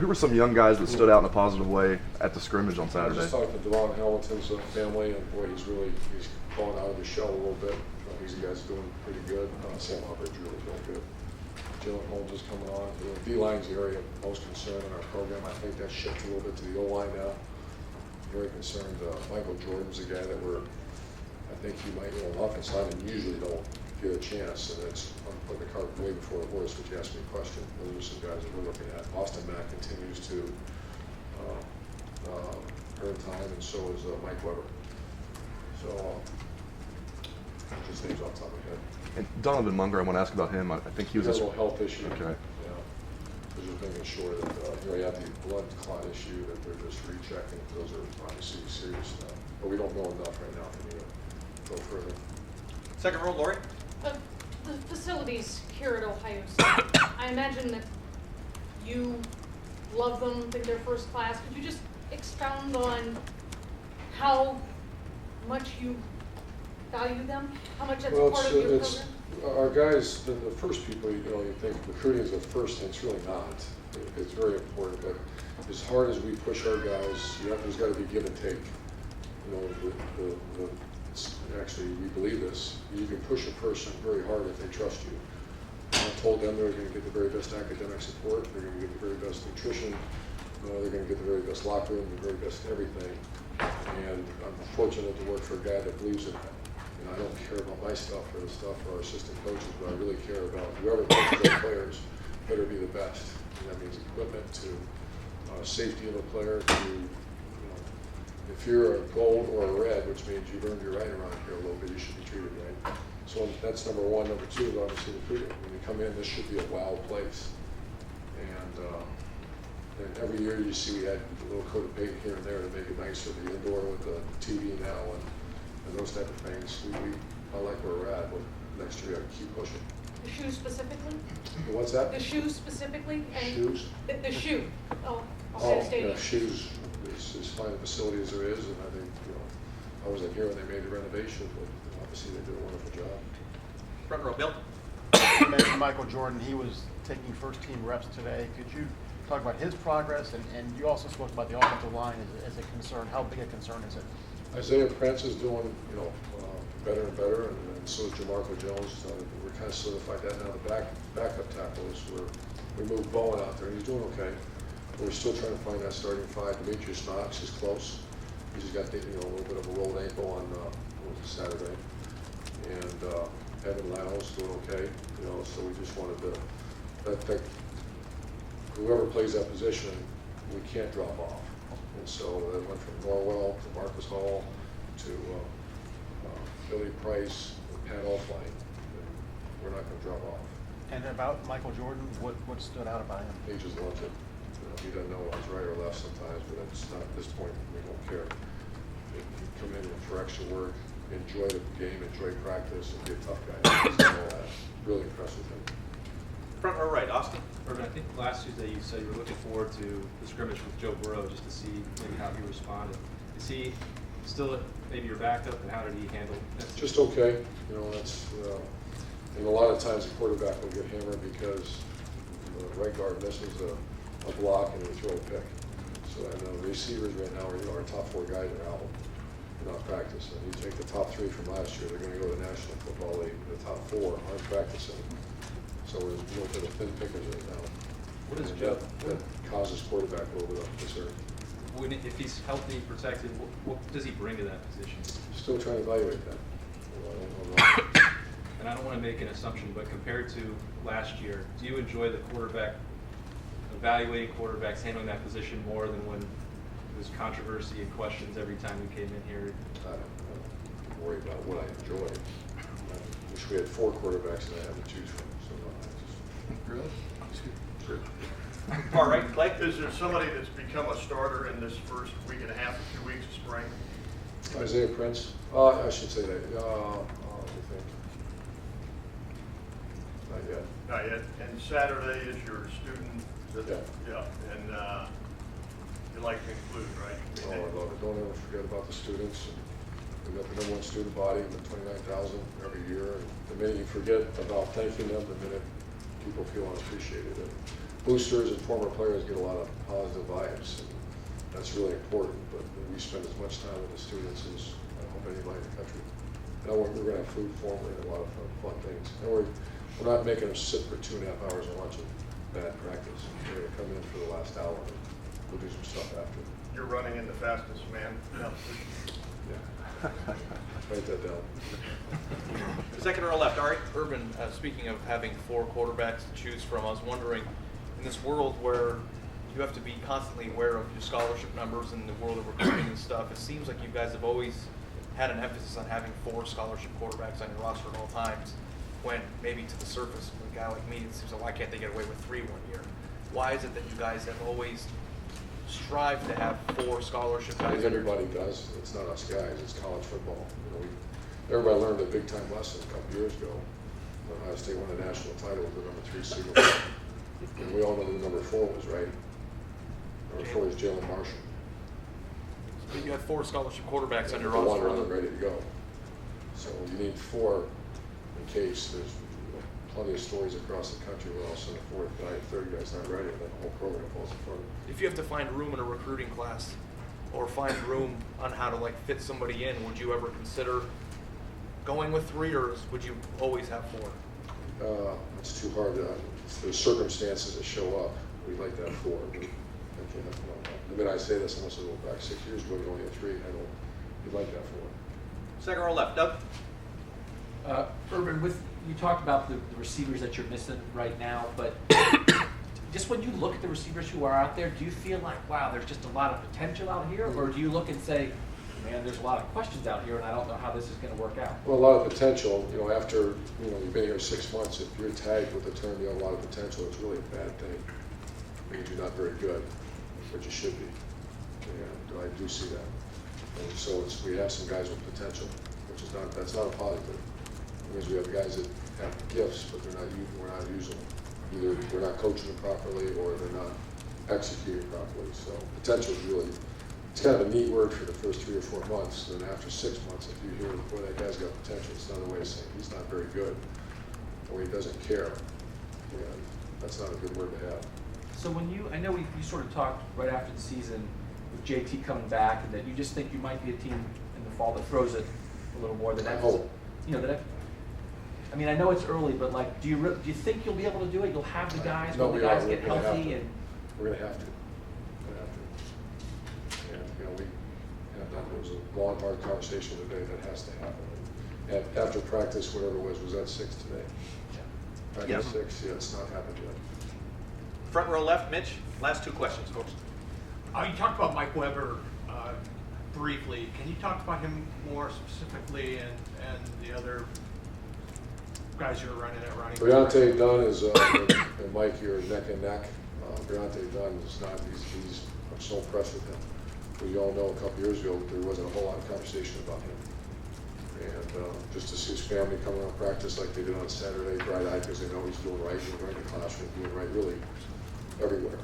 Who were some young guys that stood out in a positive way at the scrimmage on I Saturday? just talked to Devon Hamilton's family, and boy, he's falling out of his shell a little bit. These guys are doing pretty good. Sam Hubbard's really doing good. Jalen Holmes is coming on. The D-line's the area of most concern in our program. I think that shifted a little bit to the O-line now. Very concerned. Michael Jordan's a guy that I think he might, offensive linemen usually don't get a chance, and I'm putting the cart way before the horse, which you asked me a question. Those are some guys that we're looking at. Austin Mack continues to earn time, and so is Mike Weber. So, just names off the top of my head. And Donovan Munger, I want to ask about him. I think he was a little health issue. Okay. Yeah. They're just making sure that he had the blood clot issue that they're just rechecking. Those are obviously serious stuff. But we don't know enough right now for me to go further. Second row, Lori. The facilities here at Ohio State, I imagine that you love them, think they're first class. Could you just expound on how much you value them? How much that's part of your program? Our guys, the first people, you think recruiting is the first thing. It's really not. It's very important, but as hard as we push our guys, there's got to be give and take. Actually, we believe this. You can push a person very hard if they trust you. I told them they're going to get the very best academic support. They're going to get the very best nutrition. They're going to get the very best locker room, the very best everything. And I'm fortunate to work for a guy that believes in that. I don't care about my stuff or the stuff for our assistant coaches, but I really care about whoever coaches our players better be the best. And that means equipment to safety of a player to, if you're a gold or a red, which means you've earned your right around here a little bit, you should be treated right. So that's number one. Number two is obviously recruiting. When you come in, this should be a wow place. And every year you see we had a little coat of paint here and there to make it nicer, the indoor with the TV now and those type of things. I like where we're at, but next year we have to keep pushing. The shoes specifically? What's that? The shoes specifically? And shoes? The shoe. Ohio State. Yeah, shoes is as fine a facility as there is, and I think, I wasn't here when they made the renovation, but obviously they did a wonderful job. Front row, Bill. You mentioned Michael Jordan. He was taking first team reps today. Could you talk about his progress? And you also spoke about the offensive line as a concern. How big a concern is it? Isaiah Prince is doing, better and better, and so is Jamarco Jones. We're kind of solidified that now. The backup tackles, we moved Bowen out there, and he's doing okay. But we're still trying to find that starting five. Demetrius Knox is close. He's got a little bit of a rolled ankle on Saturday, and Evan Lyle's doing okay. So we just wanted to whoever plays that position, we can't drop off. And so that went from Norwell to Marcus Hall to Billy Price and Pat Alfline. We're not going to drop off. And about Michael Jordan, what stood out about him? He just loves it. He doesn't know if he's right or left sometimes, but it's not at this point. We don't care. He come in for extra work, enjoy the game, enjoy practice, and be a tough guy. All that. Really impressed with him. Front row, right, Austin. Urban, I think last Tuesday you said you were looking forward to the scrimmage with Joe Burrow just to see maybe how he responded. Is he still maybe your backup, and how did he handle that? Just okay. That's and a lot of times the quarterback will get hammered because the right guard misses a block and they throw a pick. So I know the receivers right now are our top four guys are out. They're not practicing. You take the top three from last year, they're going to go to the National Football League. The top four aren't practicing. So we're a little bit of thin pickers right now. What is Joe? That causes quarterback a little bit of concern. If he's healthy, protected, what does he bring to that position? Still trying to evaluate that. I don't know. And I don't want to make an assumption, but compared to last year, do you enjoy the evaluating quarterbacks, handling that position more than when there's controversy and questions every time we came in here? I don't worry about what I enjoy. I wish we had four quarterbacks and I had to choose from. So Really? Sure. All right, Clay. Is there somebody that's become a starter in this first week and a half or 2 weeks of spring? Isaiah Prince. I should say that. I think. Not yet. Not yet. And Saturday is your student. Yeah. And you like to include, right? Oh, I love it. Don't ever forget about the students. We've got the number one student body with 29,000 every year. And the minute you forget about thanking them, the minute people feel unappreciated. And boosters and former players get a lot of positive vibes, and that's really important. But we spend as much time with the students as I hope anybody in the country. Now we're going to have food formally and a lot of fun things. And we're not making them sit for 2.5 hours and watch a bad practice. They're going to come in for the last hour and we'll do some stuff after. You're running in the fastest, man. Yeah. Write that down. Second row left, Ari. Urban, speaking of having 4 quarterbacks to choose from, I was wondering, in this world where you have to be constantly aware of your scholarship numbers and the world of recruiting and stuff, it seems like you guys have always had an emphasis on having 4 scholarship quarterbacks on your roster at all times, when maybe to the surface, for a guy like me, it seems like, why can't they get away with 3 one year? Why is it that you guys have always strived to have 4 scholarship I guys? think everybody does. It's not us guys. It's college football. You know, everybody learned a big time lesson a couple years ago when Ohio State won a national title with the number 3 seed. And we all know who the number 4 was, right? Number 4 is Jalen Marshall. But you have 4 scholarship quarterbacks on your The one roster. running ready to go. So you need 4 in case there's plenty of stories across the country where all of a sudden the 4th guy, 3rd guy's not ready, and then the whole program falls apart. If you have to find room in a recruiting class or find room on how to like fit somebody in, would you ever consider going with 3, or would you always have 4? It's too hard to, there's circumstances that show up. We'd like to have 4. But I can't, the minute I say this, I must have looked back 6 years ago, we only had 3. I don't, we'd like to have 4. Second row left, Doug. Urban, you talked about the receivers that you're missing right now, but just when you look at the receivers who are out there, do you feel like, wow, there's just a lot of potential out here? Or do you look and say, man, there's a lot of questions out here and I don't know how this is going to work out? Well, a lot of potential, you know, after, you know, you've been here 6 months, if you're tagged with the term you have a lot of potential, it's really a bad thing. It means you're not very good, but you should be. And I do see that. And so we have some guys with potential, which is that's not a positive. It means we have guys that have gifts, but we're not using them. Either we're not coaching them properly or they're not executing properly. So potential is really, it's kind of a neat word for the first 3 or 4 months. Then after 6 months, if you hear, boy, that guy's got potential, it's another way of saying he's not very good or he doesn't care. And that's not a good word to have. So I know you sort of talked right after the season with JT coming back, and that you just think you might be a team in the fall that throws it a little more than that. I mean, I know it's early, but like, do you think you'll be able to do it? You'll have the guys No, when the we are. guys get We're gonna have healthy, to. and We're going to have to. We're going to have to. And, you know, it was a long, hard conversation today that has to happen. And after practice, whatever it was that 6 today? Practice 6, yeah, it's not happened yet. Front row left, Mitch. Last 2 questions, folks. You talked about Mike Weber briefly. Can you talk about him more specifically and the other guys you're running at running? Briante Dunn is, and Mike, you're neck and neck. Briante Dunn is not, I'm so impressed with him. We all know a couple years ago, there wasn't a whole lot of conversation about him. And just to see his family coming out of practice like they did on Saturday, bright-eyed because they know he's doing right in the classroom, doing right really everywhere.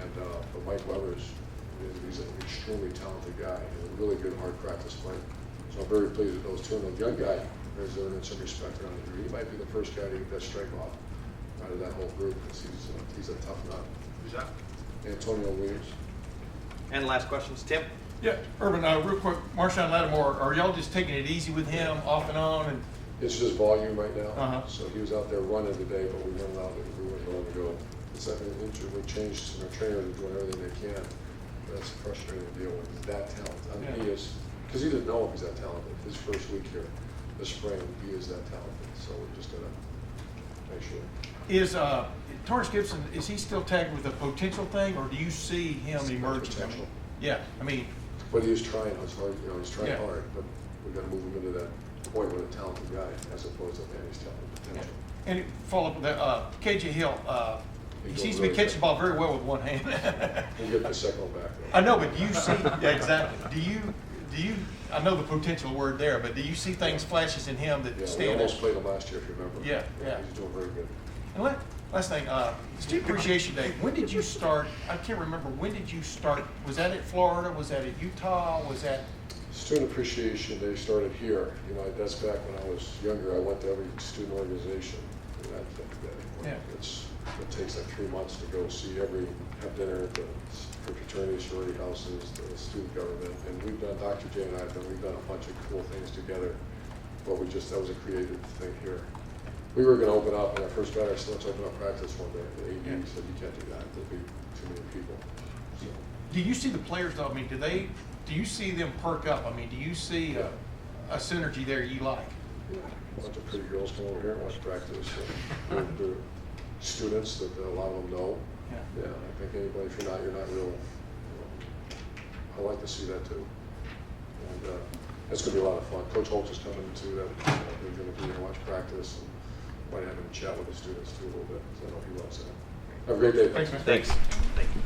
And but Mike Weber's, he's an extremely talented guy and a really good hard practice player. So I'm very pleased with those 2. And the young guy has earned some respect around the group. He might be the first guy to get that strike off out of that whole group because he's a tough nut. Who's that? Antonio Williams. And last questions, Tim. Yeah, Urban, real quick, Marshawn Lattimore, are y'all just taking it easy with him off and on? And It's just volume right now. Uh-huh. So he was out there running today, but we weren't allowed to, we weren't allowed to go. It's like an injury, we changed, and our trainers are doing everything they can. But that's frustrating to deal with. He's that talented. I mean, Yeah. he is, because he didn't know if he's that talented. His first week here, this spring, he is that talented. So we just gotta make sure. is Torrance Gibson, is he still tagged with a potential thing, or do you see him emerging? Potential. Yeah, I mean, But he is trying, it's hard, you know, he's trying Yeah. hard, but we gotta move him into that point with a talented guy, as opposed to, man, he's talented potential. and follow up with that, KJ Hill, he He's seems to doing be really catching the ball very well with one hand. We'll get the second one back though. I know, but do you see, yeah, exactly. Do you, I know the potential word there, but do you see things, flashes in him that Yeah, we stand almost out? played him last year, if you remember. Yeah, yeah. He's doing very good. And last thing, Student Appreciation Day, when did you start, I can't remember, when did you start? Was that at Florida, was that at Utah, was that? Student Appreciation Day started here. You know, that's back when I was younger. I went to every student organization. And I think that Yeah. it's it takes like 3 months to go have dinner at the fraternity, sorority houses, the student government, and we've done, Dr. J and I have done, we've done a bunch of cool things together, but that was a creative thing here. We were gonna open up, when I first got our, so let's open up practice one day, the AD said, you can't do that, there'll be too many people. So, Do you see the players though? I mean, do you see them perk up? I mean, do you see Yeah. a synergy there you like? A bunch of pretty girls come over here and watch practice. They're students that a lot of them know. Yeah. Yeah, I think anybody, if you're not real, I like to see that too. And it's gonna be a lot of fun. Coach Holtz is coming too. They're gonna be here and watch practice, and might have him chat with the students too a little bit, because I know he loves that. Have a great day. Thanks, man. Thanks. Thank you.